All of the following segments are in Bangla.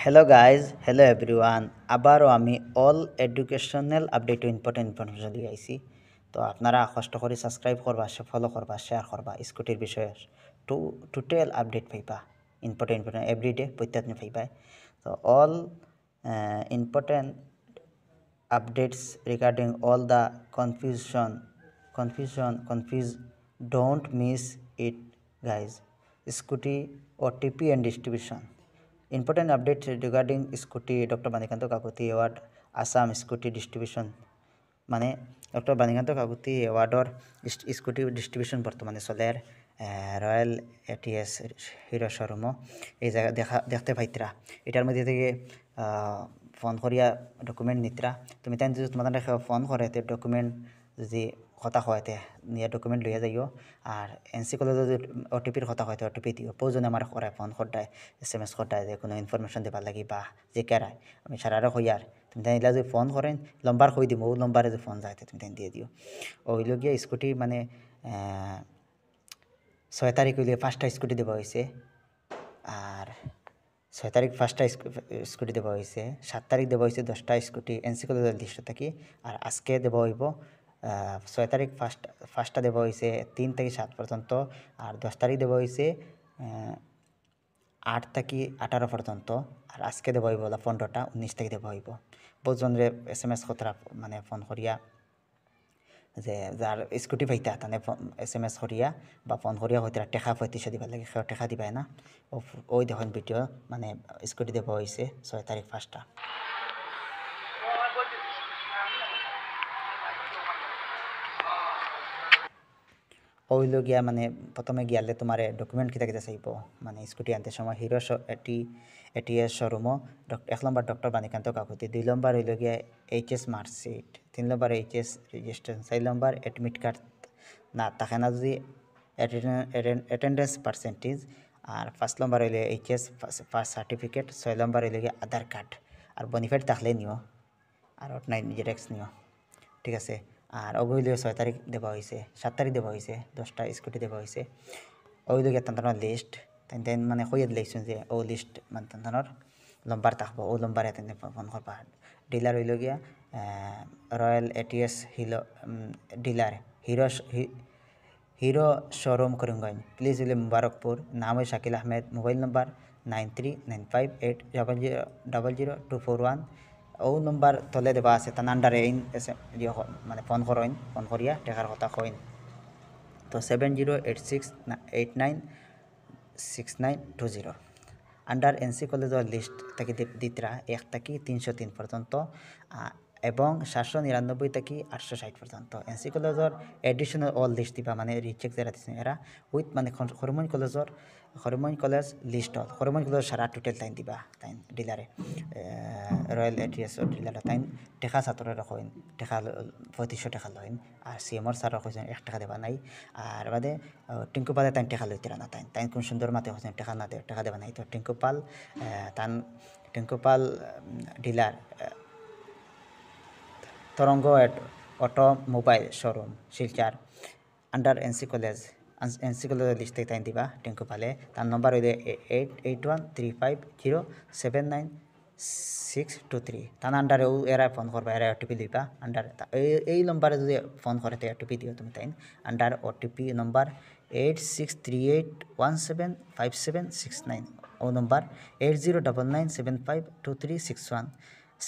Hello guys, hello everyone. আবারও আমি all educational update important information দিয়ে আইছি। তো আপনারা কষ্ট করে সাবস্ক্রাইব করবা, ফলো করবা, শেয়ার করবা। স্কুটির বিষয়ে টোটাল আপডেট পাইবা, ইম্পর্টেন্ট এভরিডে প্রত্যেকদিন পাইবা। তো all important updates regarding all the confuse, don't miss it guys. Scooty OTP and distribution, important updates regarding Scooty Dr. Banikanta Kakuti award Assam Scooty distribution মানে ডক্টর বাণীকান্ত কাকুতি অ্যাওয়ার্ডর স্কুটি ডিস্ট্রিবিউশন বর্তমানে চলে রয়্যাল এটিএস হিরো শোরুমও এই জায়গা দেখতে পাইতরা। এটার মধ্যে থেকে ফোন করিয়া ডকুমেন্ট নিতরা। তুমি তাই যদি তোমাদের ফোন করে তে ডকুমেন্ট যদি কথা হয়তে নিয়ে ডকুমেন্ট লইয়া যাইও। আর এনসি কলেজে যদি ওটিপির কথা হয়তো ওটিপি দিও। প্রয়োজনে আমার করে ফোন করদায়, SMS করদায় যে কোনো ইনফরমেশন দেবার লাগি বা যে কেরায় আমি সারারও হইয়ার তুমি তাই যদি ফোন করেন লম্বার কই দিব, ও লম্বারে যে ফোন যাইতে তুমি তাই দিয়ে দিও। ওইল গিয়ে স্কুটি মানে 6 তারিখ হইলে 5টা স্কুটি দেওয়া হয়েছে। আর 6 তারিখ 5টা স্কুটি দেওয়া হয়েছে। 7 তারিখ দেওয়া হয়েছে 10টা স্কুটি এনসি কলেজের লিস্ট থাকি। আর আজকে দেওয়া হইব 6 তারিখ ফার্স্টটা দেওয়া হয়েছে 3 থেকে 7 পর্যন্ত। আর 10 তারিখ দেওয়া হয়েছে 8 থেকে 18 পর্যন্ত। আর আজকে দেওয়া হইব 15টা 19 থেকে দেওয়া হইব। বহুজনরে SMS কথা মানে ফোন করিয়া যে যার স্কুটি পাইতা তানে SMS করিয়া বা ফোন করিয়া হয়তো টেকা 35 দিবার লাগে, সেও টেকা দিবাই না। ওই দেখুন ভিডিও মানে স্কুটি দেওয়া হয়েছে 6 তারিখ 5টা। ওইল গিয়া মানে প্রথমে গিয়ালে তোমার ডকুমেন্ট কিতা কিতা চাইব মানে স্কুটি আনতে সময় হিরো এটিএস শোরুমও 1 নম্বর ডক্টর বাণীকান্ত কাকুতি, 2 নম্বর হইল গিয়া HS মার্কশিট, 3 নম্বর HS রেজিস্ট্রেশন, 4 নম্বর অ্যাডমিট কার্ড না থাকে না যদি অ্যাটেন্ডেন্স পার্সেন্টেজ। আর 5 নম্বর হইলে HS পাস সার্টিফিকেট, 6 নম্বর হইলে গিয়া আধার কার্ড। আর বনিফাইড থাকলে নিও, আর অটনাইন জেরক্স নিও, ঠিক আছে। আর অগৈলেও 6 তারিখ দেওয়া হয়েছে, 7 তারিখ দেওয়া হয়েছে 10টা স্কুটি দেওয়া হয়েছে। ওইদিকে তান্তানোর লিস্ট তাই মানে কইয়া দিলাইছুন যে ও লিস্ট মানে তান্তানোর লম্বার থাকবো, ও লম্বারে তাই ফোন করবা। ডিলার হইল গিয়া royal ATS dealer hero showroom Karimganj, please হইলে মুবারকপুর। নাম হয় শাকিল আহমেদ, মোবাইল নম্বর 9395800241। ও নম্বর তলে দেওয়া আছে তার আন্ডারে মানে ফোন করেন, ফোন করিয়া টেকার কথা কইন। তো 7086969690 আন্ডার এনসি কলেজের লিস্ট থেকে দিতরা 1 থেকে 303 পর্যন্ত এবং 799 থেকে 860 পর্যন্ত। এনসি কলেজের এডিশনাল অল লিস্ট দিবা মানে রিচেক যারা দিচ্ছেন এরা উইথ মানে hormone college list all hormone college সারা টোটাল টাইম দিবা তাই ডিলারে রয়্যাল এটিএসর ডিলারে তাই টেকা ছাত্রের রাখেন, টেকা 3500 টাকা লইন। আর সিএমর স্যার রাখেন 1 টাকা দেবা নাই। আর বাদে টিঙ্কু পালে তাই টেকা লইতে না তাই কোন সুন্দর মাতে হচ্ছেন টেকা না টাকা দেবা নাই। তো টিঙ্কু পাল ডিলার তরঙ্গ automobile showroom Silchar under NC কলেজের লিস্ট থেকে তাই দিবা টিঙ্কু পালে। তার নম্বর হইলে 8813530623। তার আন্ডারে এরা ফোন করবা, এরা ওটিপি দিবা আন্ডার এই নম্বরে যদি ফোন করে তো ওটিপি দিও তুমি তাই। আন্ডার ওটিপি নম্বর 8638175769, ও number 8099752361,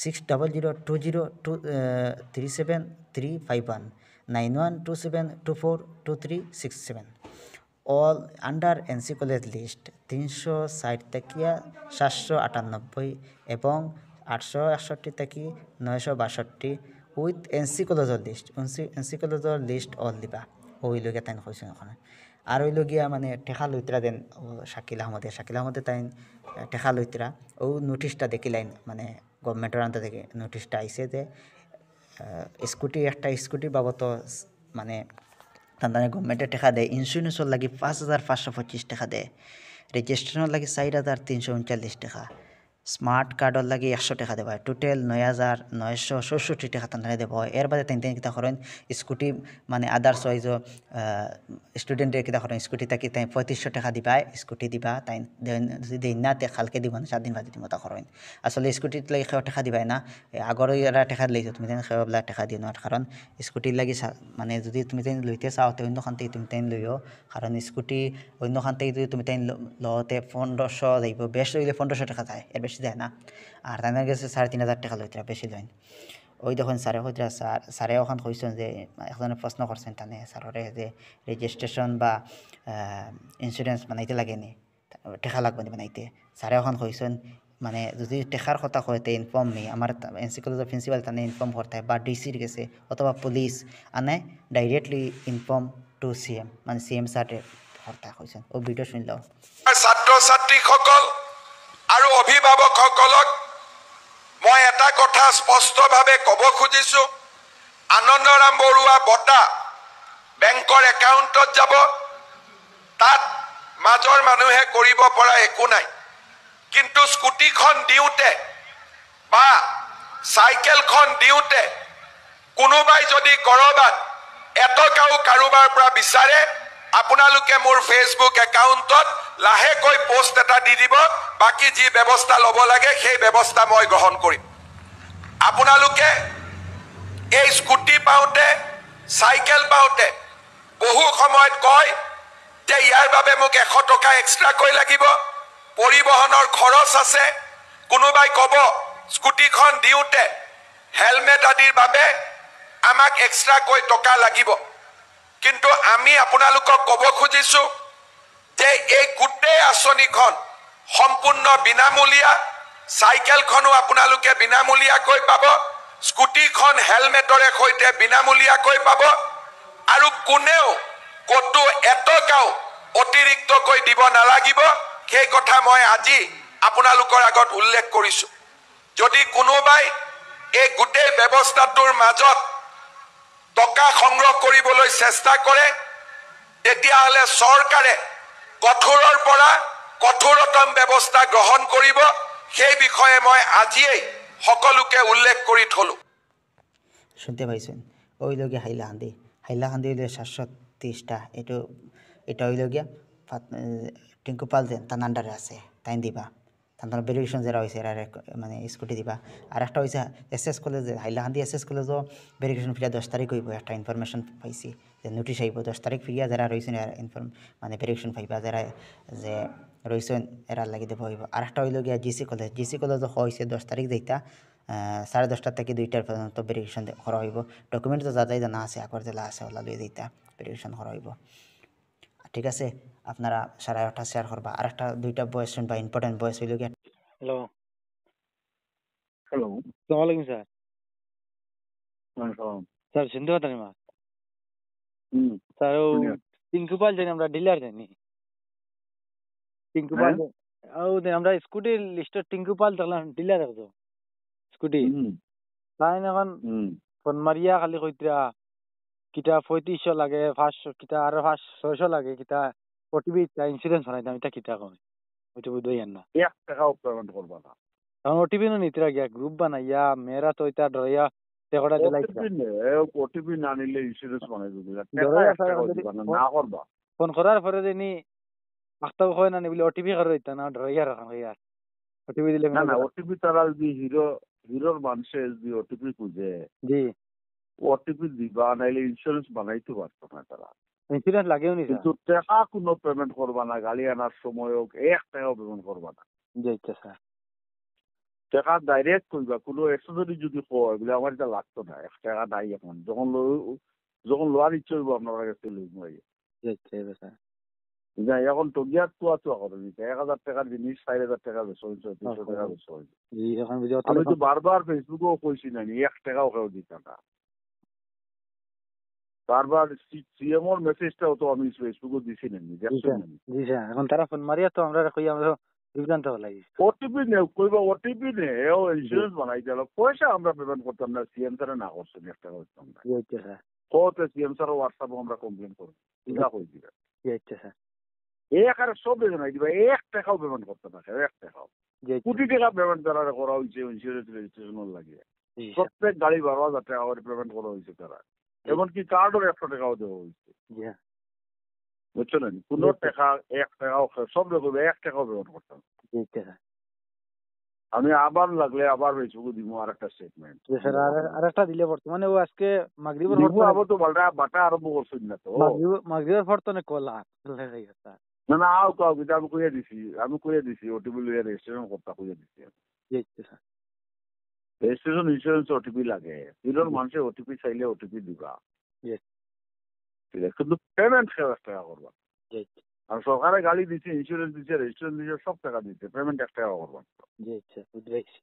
6002023731, 9127242367। All under NC college list 360 থেকে 798 এবং 861 থেকে 962 উইথ এনসি কলেজের লিস্ট অল দিবা। ওই লোক তাই কইছেন ওখানে। আর ওই লগিয়া মানে টেকা লইতরা দেন ও শাকিল আহমদে তাই টেকা লইতরা। ও নোটিশটা দেখিলাইন মানে গভর্নমেন্টের আন্দার থেকে নোটিশটা আইছে যে একটা স্কুটি বাবদ মানে তাদের গভর্নমেন্টে টেকা দেয়। ইন্স্যুরেন্সর লাগি 5525 টাকা দেয়, রেজিস্ট্রেশনের লাগি 4339 টাকা, স্মার্ট কার্ডর লাগি 100 টাকা দেওয়া হয় টোটাল 9,967 টাকা তান্তানে দেওয়া হয় এর বাদে তিন কিতা করেন স্কুটি মানে আদার্স ওয়াইজ স্টুডেন্টের কিতা করেন স্কুটি থাকি তাই 3500 টাকা দিবা স্কুটি দিবা তাই যদি দিন না তে খালকে দিব না 7 দিন বাদে দিমতা করেন আসলে স্কুটির লাগি সেও টাকা দিবাই না আগর এরা টাকা লইছো তুমি তাই সেওবলা টাকা দিও না কারণ স্কুটির লাগি মানে যদি তুমি তাই লইতে চাও তে অন্য খান থেকে তুমি তাই লইও কারণ স্কুটি অন্য খান থেকে যদি তুমি তাই লতে 1500 যাইব বেশ লইলে 1500 টাকা যায় এর বেশি যায় না আর তাদের কাছে 3,500 টাকা লইতে বেশি লইন ওই দেখুন স্যারে কইরা স্যারে ওখান কইছেন যে একজনে প্রশ্ন করছেন তানে স্যাররে যে রেজিস্ট্রেশন বা ইন্স্যুরেন্স বানাইতে লাগেনি টাকা লাগবে নি বানাইতে স্যারে ওখান কইছেন মানে যদি টেকার কথা কইতে ইনফর্ম মি আমার এনসি কলেজের প্রিন্সিপাল তানে ইনফর্ম করতে বা ডিসির কাছে অথবা পুলিশ আনে ডাইরেক্টলি ইনফর্ম টু সিএম মানে সিএম স্যারে করতে কইছেন ও ভিডিও শুনলাও ছাত্র ছাত্ৰীসকল আৰু অভিভাৱকসকলক মই এটা কথা স্পষ্টভাৱে ক'ব খুজিছোঁ আনন্দৰাম বৰুৱা বঁটা বেংকৰ একাউণ্টত যাব তাত মাজৰ মানুহে কৰিব পৰা একো নাই কিন্তু স্কুটিখন দিওঁতে বা চাইকেলখন দিওঁতে কোনোবাই যদি ক'ৰবাত এটকাও কাৰোবাৰ পৰা বিচাৰে আপোনালোকে মোৰ ফেচবুক একাউণ্টত লাহেকৈ পোষ্ট এটা দি দিব বাকি যি ব্যৱস্থা ল'ব লাগে সেই ব্যৱস্থা মই গ্ৰহণ কৰিম আপোনালোকে এই স্কুটি পাওঁতে চাইকেল পাওঁতে বহু সময়ত কয় যে ইয়াৰ বাবে মোক 100 টকা এক্সট্ৰাকৈ লাগিব পৰিবহনৰ খৰচ আছে কোনোবাই ক'ব স্কুটিখন দিওঁতে হেলমেট আদিৰ বাবে আমাক এক্সট্ৰাকৈ টকা লাগিব কিন্তু আমি আপোনালোকক ক'ব খুজিছোঁ যে এই গোটেই আঁচনিখন সম্পূৰ্ণ বিনামূলীয়া চাইকেলখনো আপোনালোকে বিনামূলীয়াকৈ পাব স্কুটিখন হেলমেটৰে সৈতে বিনামূলীয়াকৈ পাব আৰু কোনেও ক'তো এটকাও অতিৰিক্তকৈ দিব নালাগিব সেই কথা মই আজি আপোনালোকৰ আগত উল্লেখ কৰিছোঁ যদি কোনোবাই এই গোটেই ব্যৱস্থাটোৰ মাজত টকা সংগ্ৰহ কৰিবলৈ চেষ্টা কৰে তেতিয়াহ'লে চৰকাৰে কঠোৰৰ পৰা কঠোৰতম ব্যৱস্থা গ্ৰহণ কৰিব সেই বিষয়ে মই আজিয়েই সকলোকে উল্লেখ কৰি থলো শুনতে পাইছেন ওই লগিয়া হাইলাকান্দি হইলে 730টা এটা হইল গিয়া টিঙ্কু পাল যে তার আন্ডারে আছে তাই দিবা তার ভেরিফিকেশন যারা হয়েছে এরা মানে স্কুটি দিবা আর একটা হয়েছে এসএস কলেজে হাইলাকান্দি এসএস কলেজও ভেরিফিকেশন ফিরিয়া 10 তারিখ হইব একটা ইনফরমেশন পাইছি যে নোটিশ আইব 10 তারিখ ফিরিয়া যারা রয়েছেন মানে ভেরিফিকেশন পাইবা যারা যে রয়েছেন এরা লাগি দেব হইব আর একটা হইল গিয়া জিসি কলেজও হয়েছে 10 তারিখ যেটা 10:30 থেকে 2টা পর্যন্ত ভেরিফিকেশন করা হইব ডকুমেন্ট তো যা যাই জানা আছে আকর জেলা আছে ওলা লই দিতা ভেরিফিকেশন করা হইব ঠিক আছে আপনারা 8:30 শেয়ার করবা আর একটা 2টা বয়স শুনবা ইম্পর্টেন্ট বয়স হইল গিয়া হ্যালো হ্যালো আসসালামু আলাইকুম স্যার ওয়ালাইকুম স্যার শুনতে পাচ্ছেন মা হুম স্যার ও শুনি। টিঙ্কু পাল জানি আমরা ডিলার জানি টিঙ্কু পাল আমরা স্কুটির লিস্টে টিঙ্কু পাল দেখলাম ডিলার আছে স্কুটি হুম তাই এখন হুম ফোন মারিয়া খালি কইতরা কিটা 3500 লাগে 500 কিটা আর 600 লাগে কিটা ওটিপি ইন্স্যুরেন্স বানাইতাম এটা কিটা কই ওইটা বুঝই না 1 টাকাও পেমেন্ট করবা না এখন ওটিপি নো নিতরা গিয়া গ্রুপ বানাইয়া মেরা তো এটা ডরাইয়া টেকটা দিলাইতা ওটিপি না নিলে ইন্স্যুরেন্স বানাই দিবি ধরো টাকা স্যার, দিবা না না করবা ফোন করার পরে দিনি আখতাও হয় না বলে ওটিপি করে দিতা না ডরাইয়া রাখাম ইয়ার ওটিপি দিলে না না ওটিপি তারা যদি হিরোর মানুষে যদি ওটিপি খুঁজে জি ওটিপি দিবা নাইলে ইন্স্যুরেন্স বানাইতে পারতো না তারা ইন্স্যুরেন্স লাগেও নি কিন্তু টাকা কোনো পেমেন্ট করবা না গাড়ি আনার সময় 1 টাকাও পেমেন্ট করবা না জি আচ্ছা স্যার টাকা ডাইরেক্ট করবা কোনো এক্সেসরি যদি কয় বলে আমার এটা লাগতো না 1 টাকা নাই এখন যখন লোয়ার ইচ্ছে হইব আপনার কাছে লইব জি আচ্ছা স্যার এখন তো গিয়া তো করে নিতে 1,000 টাকার জিনিস 4,000 টাকা বেশি হয়েছে 300 টাকা বেশি হয়েছে জি এখন বুঝি আমি তো বারবার ফেসবুকেও কইছি না 1 টাকাও কেউ দিতাম না বারবার সিএম ওর মেসেজটাও তো আমি ফেসবুকে দিছি না জি স্যার এখন তারা ফোন মারিয়া তো আমরা কই আমরা বিভ্রান্ত হয়ে লাগি ওটিপি নে কইবা ওটিপি নে ও ইন্স্যুরেন্স বানাই দিল পয়সা আমরা পেমেন্ট করতাম না সিএম স্যার না করছেন 1 টাকা করতাম না জি আচ্ছা স্যার কত সিএম স্যার হোয়াটসঅ্যাপে আমরা কমপ্লেন করব এটা কই দিবা জি আচ্ছা স্যার এই আকারে সব জানাই দিবা 1 টাকাও পেমেন্ট করতে না 1 টাকাও জি কোটি টাকা পেমেন্ট তারা করা হয়েছে ইন্স্যুরেন্স রেজিস্ট্রেশনের লাগে জি প্রত্যেক গাড়ি 12,000 টাকা করে পেমেন্ট করা হয়েছে তারা এমনকি কার্ডও 100 টাকাও দেওয়া হয়েছে জি বুঝছেন কোনো টাকা 1 টাকাও সব রকম 1 টাকাও পেমেন্ট করতাম জি স্যার আমি আবার লাগলে আবার ফেসবুকে দিব আর একটা স্টেটমেন্ট জি স্যার আর একটা দিলে বর্তমানে ও আজকে মাগরিবের দিব আবার তো বাটা আরম্ভ করছেন না তো মাগরিবের পর তো অনেক কলা স্যার না না কাউ কিন্তু আমি কইয়া দিছি ওটিপি লইয়া রেজিস্ট্রেশন করতে কইয়া দিছি জি স্যার রেজিস্ট্রেশন ইন্স্যুরেন্স ওটিপি লাগে তিনজন মানুষের ওটিপি চাইলে ওটিপি দিবা জি ঠিক আছে কিন্তু পেমেন্ট 1,000 টাকা করবা জি আর সরকারে গাড়ি দিচ্ছে ইন্স্যুরেন্স দিচ্ছে রেজিস্ট্রেশন দিচ্ছে সব টাকা দিচ্ছে পেমেন্ট 1 টাকা করবা জি স্যার বুঝাইছি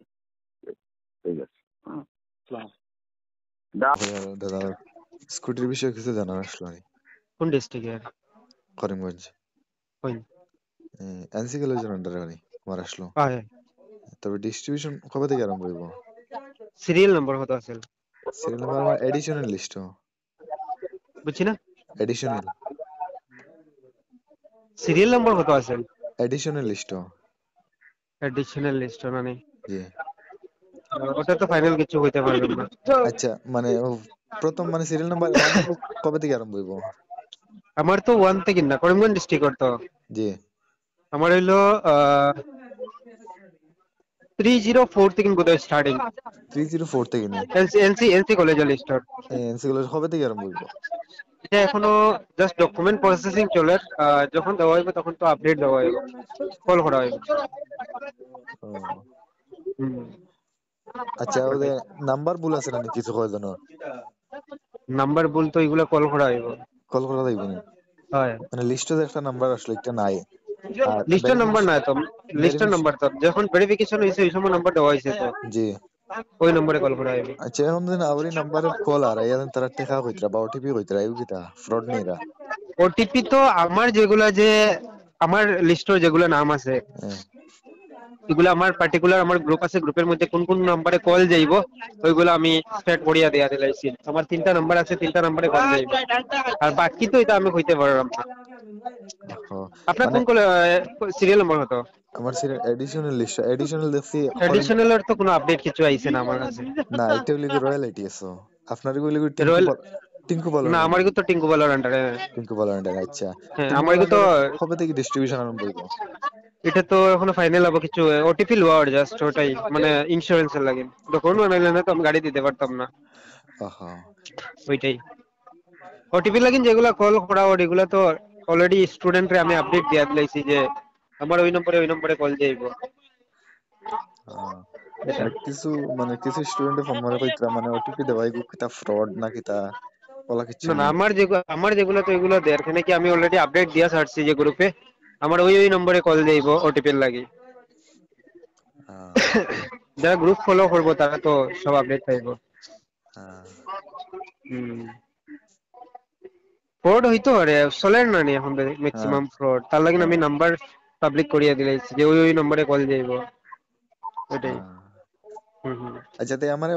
ঠিক আছে হ্যাঁ দাদা স্কুটির বিষয়ে কিছু জানার আসলো আর কোন ডিস্ট্রিক্টে করিমগঞ্জ কই এনসি কলেজের আন্ডারে মানে আমার আসলো আরে তবে ডিস্ট্রিবিউশন কবে থেকে আরম্ভ হইব সিরিয়াল নাম্বার কত আছে সিরিয়াল নাম্বার আমার এডিশনাল লিস্ট বুঝছি না এডিশনাল সিরিয়াল নাম্বার কত আছে এডিশনাল লিস্ট অ্যাডিশনাল লিস্ট মানে জি ওটা তো ফাইনাল কিছু হইতে পারবে না আচ্ছা মানে প্রথম মানে সিরিয়াল নাম্বার কবে থেকে আরম্ভ হইব আমার তো 1 থেকে না করিমগঞ্জ ডিস্ট্রিক্ট তো জি আমার হইলো 304 থেকে বোধহয় স্টার্টিং 304 থেকে নি এনসি কলেজের লিস্ট এনসি কলেজ কবে থেকে আরম্ভ হইব এটা এখনো জাস্ট ডকুমেন্ট প্রসেসিং চলে যখন দেওয়া হইব তখন তো আপডেট দেওয়া হইব কল করা হইব ও, হুম। আচ্ছা ওদের নাম্বার ভুল আছে না কিছু কয়জন নাম্বার বলতো এগুলো কল করা হইব কল করা যাইব না হয় মানে লিস্টে একটা নাম্বার আসলো একটা নাই আর লিস্টের নাম্বার না তো লিস্টের নাম্বার তো যখন ভেরিফিকেশন হইছে ওই সময় নাম্বার দেওয়া হইছে তো জি ওই নম্বরে কল করা হইব আচ্ছা এখন দিন আবার নাম্বারে কল আর ইয়াদের তারা টেকা কইতরা বা ওটিপি কইতরা এও কিতা ফ্রড নেরা ওটিপি তো আমার যেগুলা যে আমার লিস্টের যেগুলা নাম আছে এগুলো আমার পার্টিকুলার আমার গ্রুপ আছে গ্রুপের মধ্যে কোন কোন নম্বরে কল যাইব ওইগুলো আমি সেট করিয়া দেয়া দিলাইছি আমার 3টা নাম্বার আছে 3টা নম্বরে কল যাইব আর বাকি তো এটা আমি কইতে পারলাম না আপনার মানে কোন সিরিয়াল নাম্বার কত আমার সিরিয়াল এডিশনাল দেখছি এডিশনাল এর তো কোনো আপডেট কিছু আইছে না আমার কাছে না এটা হইলে রয়্যালিটি আছে আপনার গুলি রয়্যাল টিঙ্কু পাল না আমার তো টিঙ্কু বলার আন্ডারে টিঙ্কু পাল আচ্ছা হ্যাঁ টিঙ্কু আমার পাল তো কবে থেকে ডিস্ট্রিবিউশন আরম্ভ হইব এটা তো এখনো ফাইনাল হবে কিছু ওটিপি লওয়া জাস্ট ওটাই মানে ইন্স্যুরেন্স এর লাগে ডকুমেন্ট বানাইলে না তো আমি গাড়ি দিতে পারতাম না আহা ওইটাই ওটিপি লাগিন যেগুলা কল করা ওগুলা তো অলরেডি স্টুডেন্টরে আমি আপডেট দিয়া দিলাইছি যে আমার ওই নম্বরে কল যাইব মানে কিছু স্টুডেন্টে ফোন মারে কইতরা মানে ওটিপি দেওয়াই গো কিতা ফ্রড না কিতা বলা কিছু না না নেই আমার যেগুলো তো এগুলো দেয়ার এখানে কি আমি অলরেডি আপডেট দিয়া ছাড়ছি যে গ্রুপে আমার ওই নম্বরে কল যাইব ওটিপি এর লাগি যারা গ্রুপ ফলো করবো তারা তো সব আপডেট পাইব ফ্রড হইতো আরে চলের না নি এখন ম্যাক্সিমাম ফ্রড তার লাগি আমি নাম্বার পাবলিক করিয়া দিলাইছি যে ওই নম্বরে কল যাইব ওইটাই আচ্ছা তাই আমারে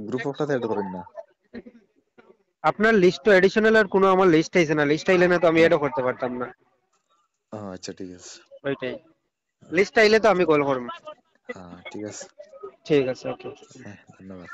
গ্রুপ অফটাতে এড করেন না আপনার লিস্ট তো এডিশনাল আর কোনো আমার লিস্ট আইছে না লিস্ট আইলে না তো আমি এডও করতে পারতাম না আচ্ছা ঠিক আছে ওইটাই লিস্ট আইলে তো আমি কল করব ঠিক আছে ঠিক আছে ওকে ধন্যবাদ